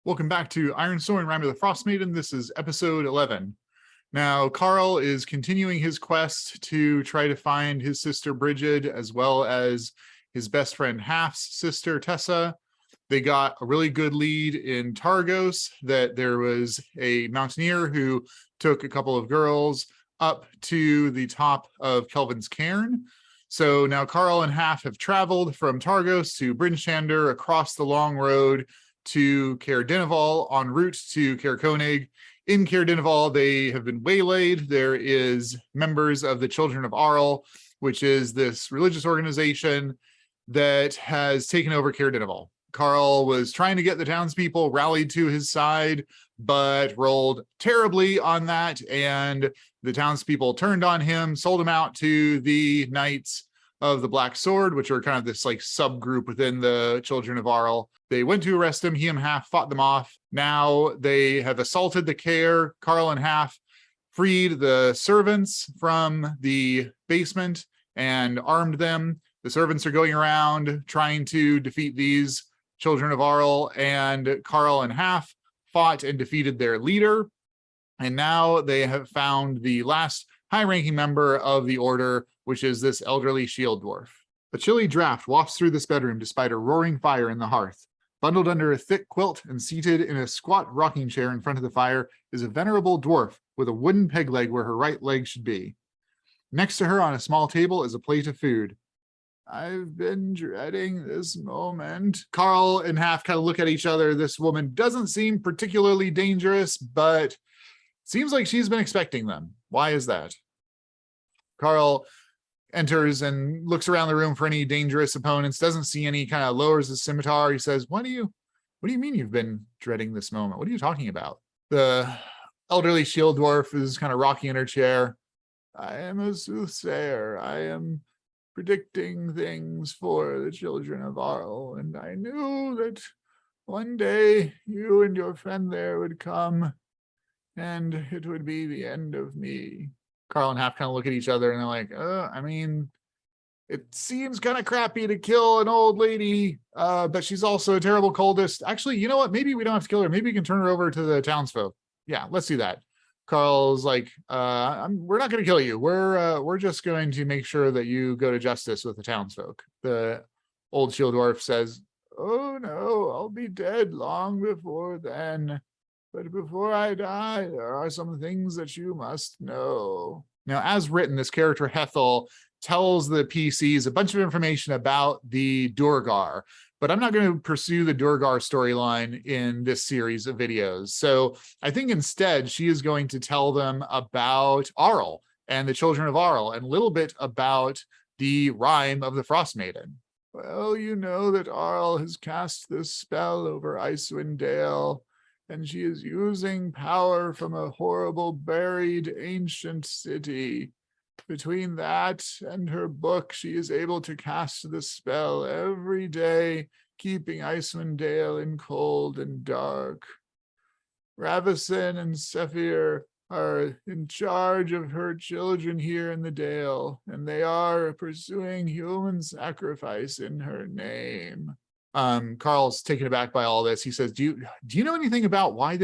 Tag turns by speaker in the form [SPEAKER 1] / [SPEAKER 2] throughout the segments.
[SPEAKER 1] Welcome back to Ironsworn, Rime of the Frostmaiden. This is episode 11. Now, Karl is continuing his quest to try to find his sister Brigid, as well as his best friend Haf's sister Tessa. They got a really good lead in Targos that there was a mountaineer who took a couple of girls up to the top of Kelvin's cairn. So now Karl and Haf have traveled from Targos to Brynchander across the long road to Caer en route to Caer Konig. In Caer they have been waylaid. There is members of the Children of Arl, which is this religious organization that has taken over Caer Karl was trying to get the townspeople rallied to his side, but rolled terribly on that, and the townspeople turned on him, sold him out to the Knights of the Black Sword, which are kind of this like subgroup within the Children of Arl. They went to arrest him. He and Haf fought them off. Now they have assaulted the Caer. Karl and Haf freed the servants from the basement and armed them. The servants are going around trying to defeat these Children of Arl, and Karl and Haf fought and defeated their leader. And now they have found the last high-ranking member of the order, which is this elderly shield dwarf. A chilly draft wafts through this bedroom despite a roaring fire in the hearth. Bundled under a thick quilt and seated in a squat rocking chair in front of the fire is a venerable dwarf with a wooden peg leg where her right leg should be. Next to her on a small table is a plate of food. I've been dreading this moment. Karl and Haf kind of look at each other. This woman doesn't seem particularly dangerous, but seems like she's been expecting them. Why is that? Karl enters and looks around the room for any dangerous opponents, doesn't see any, kind of lowers his scimitar. He says, what do you mean you've been dreading this moment? What are you talking about? The elderly shield dwarf is kind of rocking in her chair. I am a soothsayer. I am predicting things for the Children of Arl, and I knew that one day you and your friend there would come, and it would be the end of me. Karl and Haf kind of look at each other and they're like, I mean, it seems kind of crappy to kill an old lady, but she's also a terrible cultist. Actually, you know what? Maybe we don't have to kill her. Maybe we can turn her over to the townsfolk. Yeah, let's do that. Karl's like, we're not going to kill you. We're just going to make sure that you go to justice with the townsfolk. The old shield dwarf says, oh no, I'll be dead long before then. But before I die, there are some things that you must know. Now, as written, this character Hethel tells the PCs a bunch of information about the Durgar, but I'm not going to pursue the Durgar storyline in this series of videos. So I think instead she is going to tell them about Arl and the Children of Arl and a little bit about the Rime of the Frostmaiden. Well, you know that Arl has cast this spell over Icewind Dale, and she is using power from a horrible buried ancient city. Between that and her book, she is able to cast the spell every day, keeping Icewind Dale in cold and dark. Ravison and Sephir are in charge of her children here in the Dale, and they are pursuing human sacrifice in her name. Karl's taken aback by all this. He says, do you know anything about my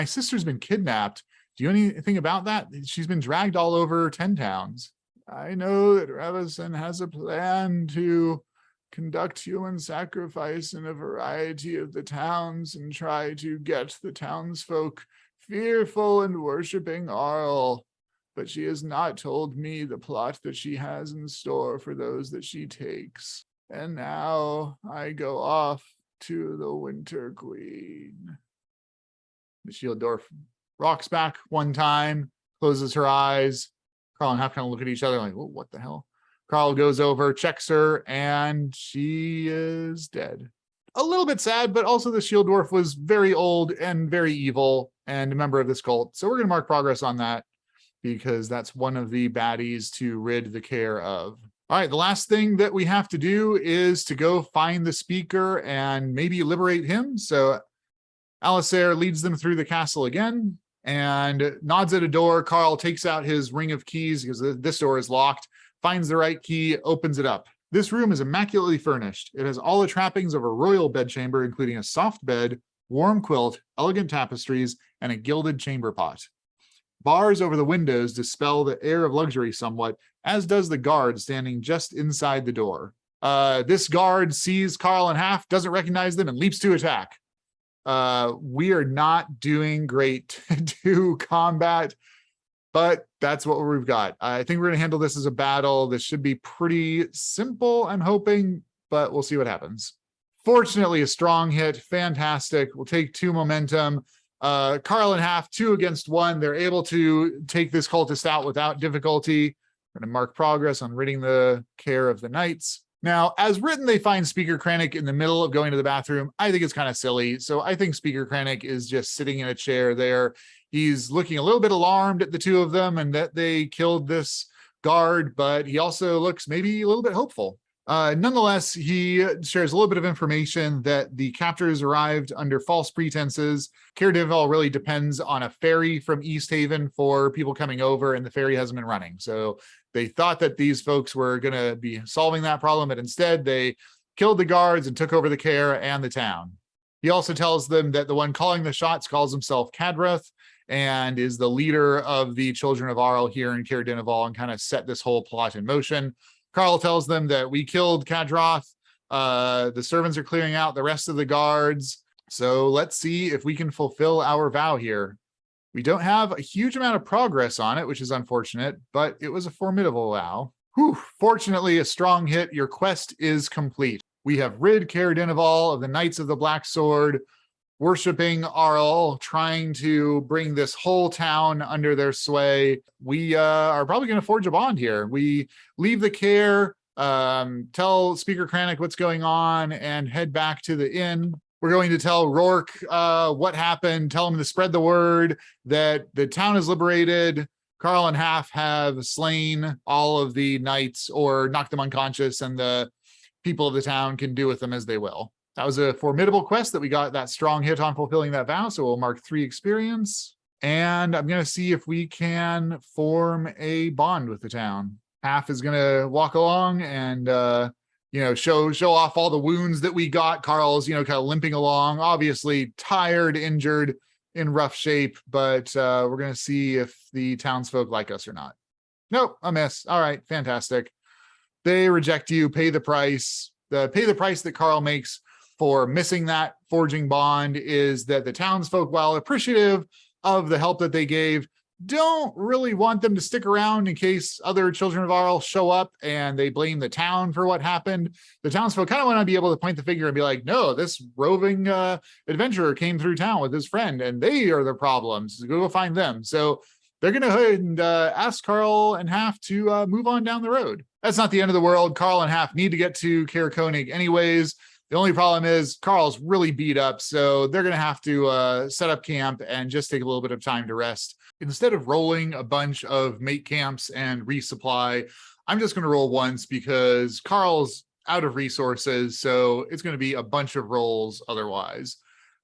[SPEAKER 1] sister's been kidnapped? Do you know anything about that? She's been dragged all over 10 towns. I know that Ravison has a plan to conduct human sacrifice in a variety of the towns and try to get the townsfolk fearful and worshipping Arl. But she has not told me the plot that she has in store for those that she takes. And now I go off to the Winter Queen. The shield dwarf rocks back one time, closes her eyes. Karl and Haf kind of look at each other like, what the hell? Karl goes over, checks her, and she is dead. A little bit sad, but also the shield dwarf was very old and very evil and a member of this cult. So we're going to mark progress on that because that's one of the baddies to rid the Caer of. All right, the last thing that we have to do is to go find the speaker and maybe liberate him. So Alisair leads them through the castle again and nods at a door. Karl takes out his ring of keys because this door is locked, finds the right key, opens it up. This room is immaculately furnished. It has all the trappings of a royal bedchamber, including a soft bed, warm quilt, elegant tapestries, and a gilded chamber pot. Bars over the windows dispel the air of luxury somewhat, as does the guard standing just inside the door. This guard sees Karl and Haf, doesn't recognize them, and leaps to attack. We are not doing great to combat, but that's what we've got. I think we're going to handle this as a battle. This should be pretty simple, I'm hoping, but we'll see what happens. Fortunately, a strong hit. Fantastic. We'll take 2 momentum. Karl and Haf, 2 against 1. They're able to take this cultist out without difficulty. We're going to mark progress on ridding the Caer of the knights. Now, as written, they find Speaker Krennic in the middle of going to the bathroom. I think it's kind of silly. So I think Speaker Krennic is just sitting in a chair there. He's looking a little bit alarmed at the 2 of them and that they killed this guard, but he also looks maybe a little bit hopeful. Nonetheless, he shares a little bit of information that the captors arrived under false pretenses. Caer Dineval really depends on a ferry from East Haven for people coming over, and the ferry hasn't been running. So they thought that these folks were going to be solving that problem, but instead they killed the guards and took over the Caer and the town. He also tells them that the one calling the shots calls himself Cadroth and is the leader of the Children of Arl here in Caer Dineval and kind of set this whole plot in motion. Karl tells them that we killed Cadroth. The servants are clearing out the rest of the guards. So let's see if we can fulfill our vow here. We don't have a huge amount of progress on it, which is unfortunate, but it was a formidable vow. Whew, fortunately, a strong hit. Your quest is complete. We have rid Caer Dineval of the Knights of the Black Sword, worshiping Arl, trying to bring this whole town under their sway. We are probably going to forge a bond here. We leave the Caer, tell Speaker Krennic what's going on, and head back to the inn. We're going to tell Rourke what happened, tell him to spread the word that the town is liberated. Karl and Haf have slain all of the knights or knocked them unconscious, and the people of the town can do with them as they will. That was a formidable quest that we got that strong hit on fulfilling that vow. So we'll mark 3 experience. And I'm going to see if we can form a bond with the town. Haf is going to walk along and, show off all the wounds that we got. Karl's, kind of limping along, obviously tired, injured, in rough shape. But we're going to see if the townsfolk like us or not. Nope, a miss. All right, fantastic. They reject you, pay the price. Pay the price that Karl makes for missing that forging bond is that the townsfolk, while appreciative of the help that they gave, don't really want them to stick around in case other Children of Arl show up and they blame the town for what happened. The townsfolk kind of want to be able to point the finger and be like, no, this roving adventurer came through town with his friend and they are the problems. Go find them. So they're going to go ahead and ask Karl and Haf to move on down the road. That's not the end of the world. Karl and Haf need to get to Caer Konig anyways. The only problem is Karl's really beat up, so they're going to have to set up camp and just take a little bit of time to rest. Instead of rolling a bunch of mate camps and resupply, I'm just going to roll once because Karl's out of resources, so it's going to be a bunch of rolls otherwise.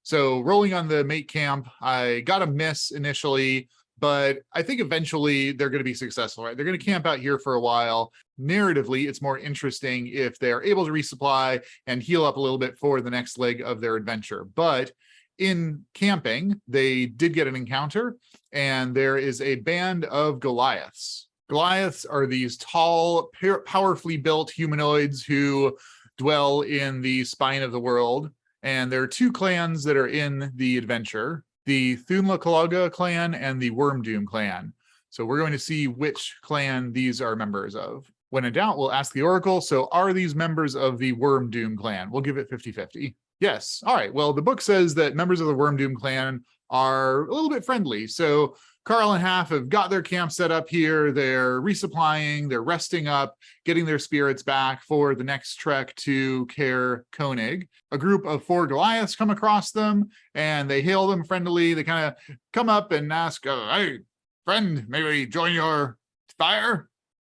[SPEAKER 1] So rolling on the mate camp, I got a miss initially, but I think eventually they're going to be successful, right? They're going to camp out here for a while. Narratively, it's more interesting if they're able to resupply and heal up a little bit for the next leg of their adventure. But in camping, they did get an encounter, and there is a band of Goliaths. Goliaths are these tall, powerfully built humanoids who dwell in the spine of the world. And there are 2 clans that are in the adventure, the Thunla Kalaga clan and the Wormdoom clan. So we're going to see which clan these are members of. When in doubt, we'll ask the Oracle. So are these members of the Wormdoom clan? We'll give it 50-50. Yes. All right. Well, the book says that members of the Wormdoom clan are a little bit friendly. So Karl and Haf have got their camp set up here. They're resupplying, they're resting up, getting their spirits back for the next trek to Caer Konig. A group of 4 Goliaths come across them and they hail them friendlily. They kind of come up and ask, hey, friend, maybe join your fire?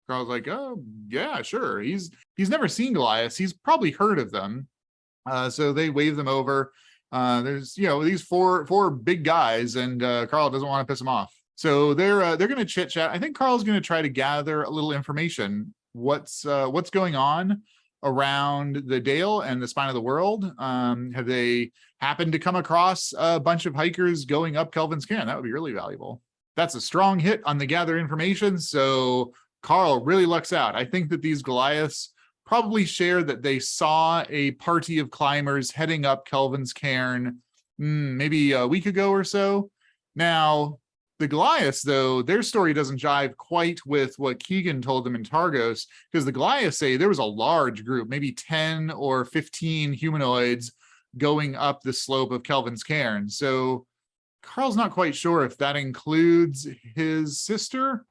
[SPEAKER 1] Karl's like, oh, yeah, sure. He's never seen Goliaths. He's probably heard of them. So they wave them over. There's these four big guys, and Karl doesn't want to piss them off. So they're going to chit chat. I think Karl's going to try to gather a little information. What's going on? around the Dale and the spine of the world? Have they happened to come across a bunch of hikers going up Kelvin's Cairn? That would be really valuable. That's a strong hit on the gather information, so Karl really lucks out. I think that these Goliaths probably share that they saw a party of climbers heading up Kelvin's Cairn maybe a week ago or so. Now, the Goliaths, though, their story doesn't jive quite with what Keegan told them in Targos, because the Goliaths say there was a large group, maybe 10 or 15 humanoids going up the slope of Kelvin's Cairn. So Karl's not quite sure if that includes his sister.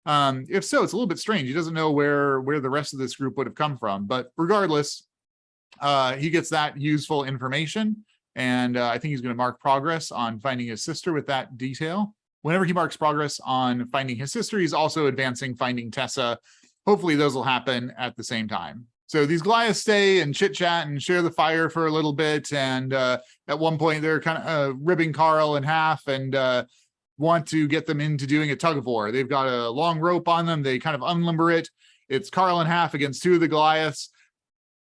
[SPEAKER 1] If so, it's a little bit strange. He doesn't know where the rest of this group would have come from. But regardless, he gets that useful information. And I think he's going to mark progress on finding his sister with that detail. Whenever he marks progress on finding his sister, he's also advancing finding Tessa. Hopefully those will happen at the same time. So these Goliaths stay and chit chat and share the fire for a little bit. And at one point they're kind of ribbing Karl and Haf and want to get them into doing a tug of war. They've got a long rope on them. They kind of unlimber it. It's Karl and Haf against two of the Goliaths.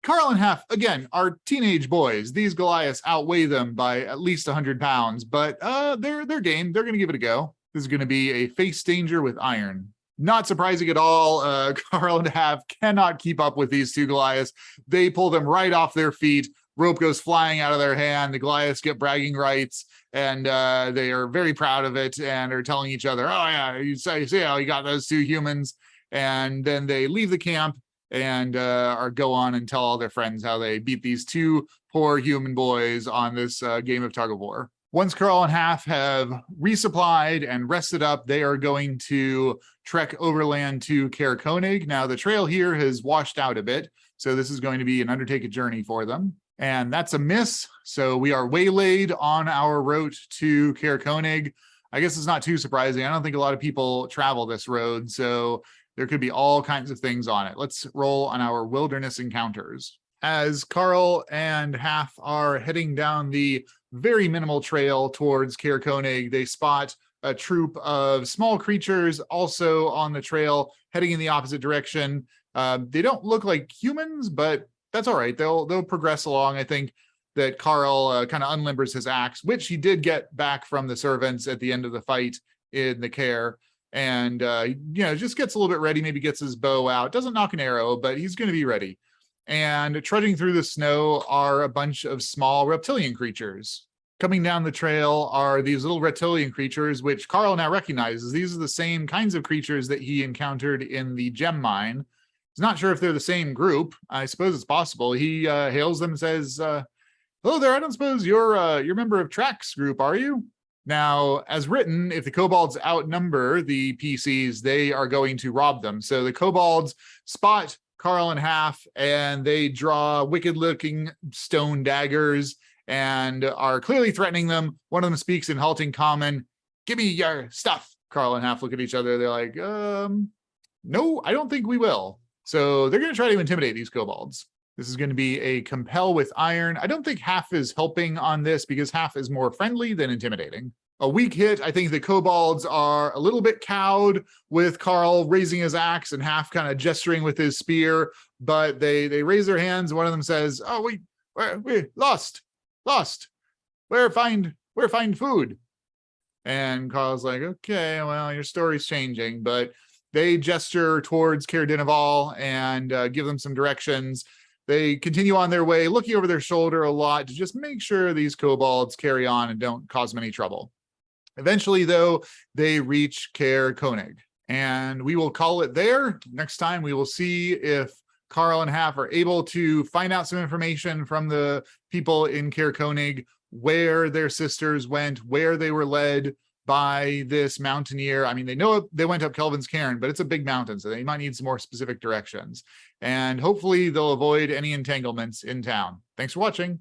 [SPEAKER 1] Karl and Haf, again, are teenage boys. These Goliaths outweigh them by at least 100 pounds, but they're game. They're going to give it a go. This is going to be a face danger with iron. Not surprising at all. Karl and Haf cannot keep up with these two Goliaths. They pull them right off their feet. Rope goes flying out of their hand. The Goliaths get bragging rights, and they are very proud of it and are telling each other, oh, yeah, you see how you got those two humans. And then they leave the camp and go on and tell all their friends how they beat these two poor human boys on this game of tug of war. Once Karl and Haf have resupplied and rested up, they are going to trek overland to Caer. Now, the trail here has washed out a bit, so this is going to be an undertaken journey for them. And that's a miss, so we are waylaid on our route to Caer. I guess it's not too surprising. I don't think a lot of people travel this road, so there could be all kinds of things on it. Let's roll on our wilderness encounters. As Karl and Haf are heading down the very minimal trail towards Caer, they spot a troop of small creatures also on the trail heading in the opposite direction. They don't look like humans, but that's all right. They'll progress along. I think that Karl kind of unlimbers his axe, which he did get back from the servants at the end of the fight in the Caer. And, just gets a little bit ready, maybe gets his bow out, doesn't knock an arrow, but he's going to be ready. And trudging through the snow are a bunch of small reptilian creatures. Coming down the trail are these little reptilian creatures, which Karl now recognizes. These are the same kinds of creatures that he encountered in the gem mine. He's not sure if they're the same group. I suppose it's possible. He hails them and says, hello there, I don't suppose you're a member of Track's group, are you? Now, as written, if the kobolds outnumber the PCs, they are going to rob them. So the kobolds spot Karl and Haf, and they draw wicked-looking stone daggers and are clearly threatening them. One of them speaks in halting common. Give me your stuff. Karl and Haf look at each other. They're like, no, I don't think we will. So they're going to try to intimidate these kobolds. This is going to be a compel with iron. I don't think Haf is helping on this because Haf is more friendly than intimidating. A weak hit. I think the kobolds are a little bit cowed with Karl raising his axe and Haf kind of gesturing with his spear, but they raise their hands. One of them says, oh, we lost. Where find food? And Karl's like, okay, well, your story's changing, but they gesture towards Caer and give them some directions. They continue on their way, looking over their shoulder a lot to just make sure these kobolds carry on and don't cause them any trouble. Eventually, though, they reach Caer, and we will call it there. Next time, we will see if Karl and Haf are able to find out some information from the people in Caer, where their sisters went, where they were led by this mountaineer. I mean, they know they went up Kelvin's Cairn, but it's a big mountain, so they might need some more specific directions. And hopefully they'll avoid any entanglements in town. Thanks for watching.